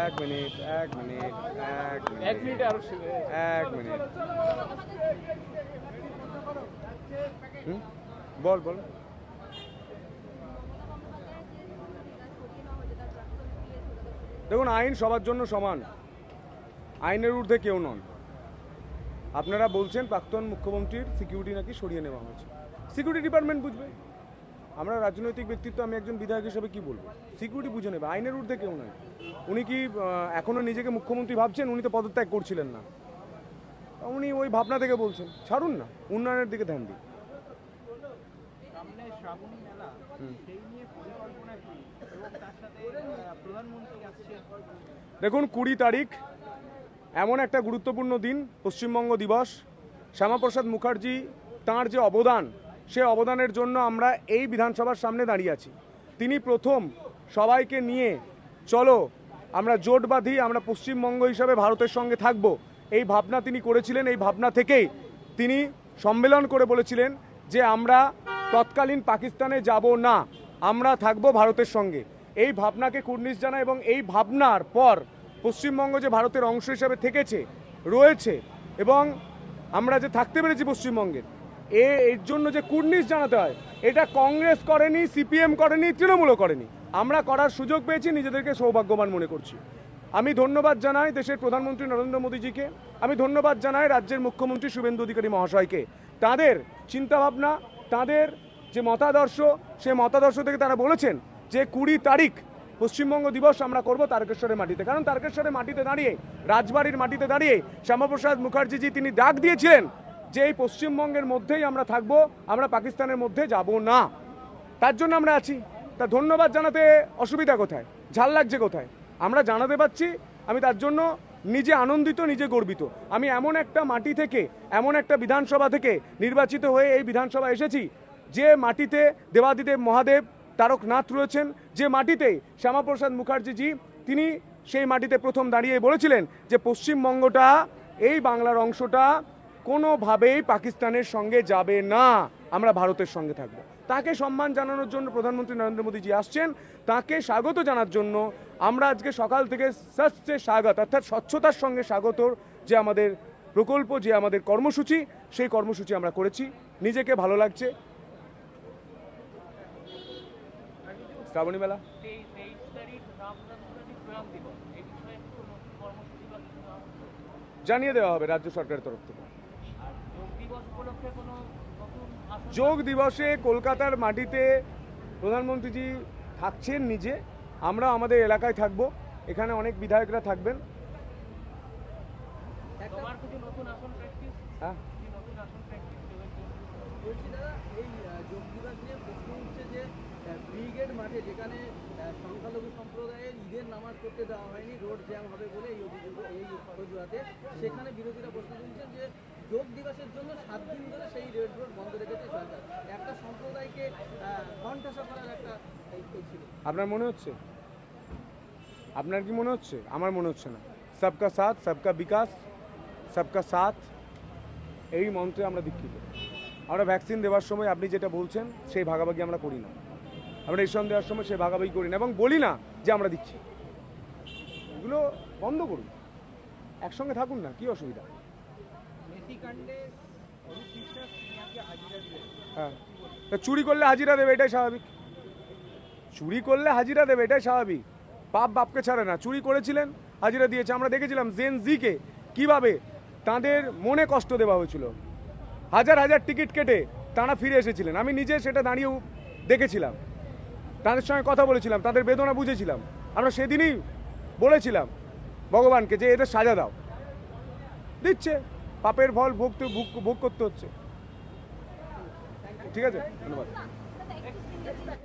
এক মিনিট এক মিনিট এক মিনিট এক মিনিট আরো এক মিনিট বল বল। দেখুন, আইন সবার জন্য সমান, আইনের ঊর্ধ্বে কেউ নন। আপনারা বলছেন প্রাক্তন মুখ্যমন্ত্রীর সিকিউরিটি নাকি সরিয়ে নেওয়া হয়েছে, সিকিউরিটি ডিপার্টমেন্ট বুঝবে। আমরা রাজনৈতিক ব্যক্তিত্ব, আমি একজন বিধায়ক হিসেবে কি বলবো, সিকিউরিটি বুঝে নেবে, আইনের ঊর্ধ্বে কেউ নয়। উনি কি এখনো নিজেকে মুখ্যমন্ত্রী ভাবছেন? উনি তো পদত্যাগ করছিলেন না, উনি ওই ভাবনা থেকে বলছেন। ছাড়ুন না, উন্নয়নের দিকে ধ্যান দিন। দেখুন, 20 তারিখ এমন একটা গুরুত্বপূর্ণ দিন, পশ্চিমবঙ্গ দিবস। শ্যামাপ্রসাদ মুখার্জি তাঁর যে অবদান, সে অবদানের জন্য আমরা এই বিধানসভার সামনে দাঁড়িয়ে আছি। তিনি প্রথম সবাইকে নিয়ে চলো আমরা জোট বাঁধি, আমরা পশ্চিমবঙ্গ হিসাবে ভারতের সঙ্গে থাকব, এই ভাবনা তিনি করেছিলেন। এই ভাবনা থেকেই তিনি সম্মেলন করে বলেছিলেন যে আমরা তৎকালীন পাকিস্তানে যাব না, আমরা থাকব ভারতের সঙ্গে। এই ভাবনাকে কুর্নিশ জানায় এবং এই ভাবনার পর পশ্চিমবঙ্গ যে ভারতের অংশ হিসাবে থেকেছে, রয়েছে, এবং আমরা যে থাকতে পেরেছি পশ্চিমবঙ্গের, এর জন্য যে কুর্নিশ জানাতে হয়, এটা কংগ্রেস করেনি, সিপিএম করেনি, তৃণমূলও করেনি। আমরা করার সুযোগ পেয়েছি, নিজেদেরকে সৌভাগ্যবান মনে করছি। আমি ধন্যবাদ জানাই দেশের প্রধানমন্ত্রী নরেন্দ্র মোদীজিকে, আমি ধন্যবাদ জানাই রাজ্যের মুখ্যমন্ত্রী শুভেন্দু অধিকারী মহাশয়কে। তাদের চিন্তাভাবনা, তাদের যে মতাদর্শ, সেই মতাদর্শ থেকে তারা বলেছেন যে 20 তারিখ পশ্চিমবঙ্গ দিবস আমরা করব তারকেশ্বরের মাটিতে। কারণ তারকেশ্বরের মাটিতে দাঁড়িয়ে, রাজবাড়ির মাটিতে দাঁড়িয়ে শ্যামাপ্রসাদ মুখার্জিজি তিনি ডাক দিয়েছিলেন যে এই পশ্চিমবঙ্গের মধ্যেই আমরা থাকবো, আমরা পাকিস্তানের মধ্যে যাব না। তার জন্য আমরা আছি। তা ধন্যবাদ জানাতে অসুবিধা কোথায়, ঝাল লাগছে কোথায়? আমরা জানাতে পারছি, আমি তার জন্য নিজে আনন্দিত, নিজে গর্বিত। আমি এমন একটা মাটি থেকে, এমন একটা বিধানসভা থেকে নির্বাচিত হয়ে এই বিধানসভা এসেছি, যে মাটিতে দেবাদিদেব মহাদেব তারকনাথ রয়েছেন, যে মাটিতে শ্যামাপ্রসাদ মুখার্জিজি তিনি সেই মাটিতে প্রথম দাঁড়িয়ে বলেছিলেন যে পশ্চিমবঙ্গটা, এই বাংলার অংশটা কোনোভাবেই পাকিস্তানের সঙ্গে যাবে না, আমরা ভারতের সঙ্গে থাকবো। তাকে সম্মান জানানোর জন্য প্রধানমন্ত্রী নরেন্দ্র মোদীজি আসছেন, তাকে স্বাগত জানার জন্য আমরা আজকে সকাল থেকে স্বচ্ছে স্বাগত, অর্থাৎ স্বচ্ছতার সঙ্গে স্বাগতর যে আমাদের প্রকল্প, যে আমাদের কর্মসূচি, সেই কর্মসূচি আমরা করেছি। নিজেকে ভালো লাগছে। শ্রাবণী মেলা জানিয়ে দেওয়া হবে রাজ্য সরকারের তরফ থেকে। যোগ দিবসে কলকাতার মাটিতে প্রধানমন্ত্রীজি থাকছেন নিজে, আমরা আমাদের এলাকায় থাকব, এখানে অনেক বিধায়করা থাকবেন। হ্যাঁ, ব্রিগেড মাঠে যেখানে সংখ্যালঘু সম্প্রদায়ের ঈদের নামাজ পড়তে দেওয়া হয়নি, রোড জ্যাম হবে বলে এই অজুহাতে, সেখানে বিরোধীরা প্রশ্ন তুলছেন যে যোগ দিবসের জন্য 7 দিন ধরে সেই রেড রোড বন্ধ রেখেছে সরকার। একটা সম্প্রদায়কে কণ্ঠাসা করার একটা ছিল। আপনার মনে হচ্ছে? আপনার কি মনে হচ্ছে? আমার মনে হচ্ছে না। সবকা সাথ, সবকা বিকাশ, সবকা সাথ, এই মন্ত্রে আমরা দীক্ষিত। আমরা ভ্যাকসিন দেওয়ার সময় আপনি যেটা বলছেন সেই ভাগাভাগি আমরা করি না, আমরা রেশন দেওয়ার সময় সেই ভাগাভাগি করি না, এবং বলি না যে আমরা দিচ্ছি। এগুলো বন্ধ করুন, একসঙ্গে থাকুন না, কি অসুবিধা? হ্যাঁ, চুরি করলে হাজিরা দেবে, এটাই স্বাভাবিক। চুরি করলে হাজিরা দেবে, এটাই স্বাভাবিক। বাপ বাপকে ছাড়ে না, চুরি করেছিলেন, হাজিরা দিয়েছে। আমরা দেখেছিলাম জেন জিকে কিভাবে তাদের মনে কষ্ট দেওয়া হয়েছিল, হাজার হাজার টিকিট কেটে তারা ফিরে এসেছিলেন। আমি নিজে সেটা দাঁড়িয়েও দেখেছিলাম, তাদের সঙ্গে কথা বলেছিলাম, তাদের বেদনা বুঝেছিলাম। আমরা সেদিনই বলেছিলাম ভগবানকে যে এদের সাজা দাও, দিচ্ছে, পাপের ফল ভোগ করতে হচ্ছে। ঠিক আছে, ধন্যবাদ।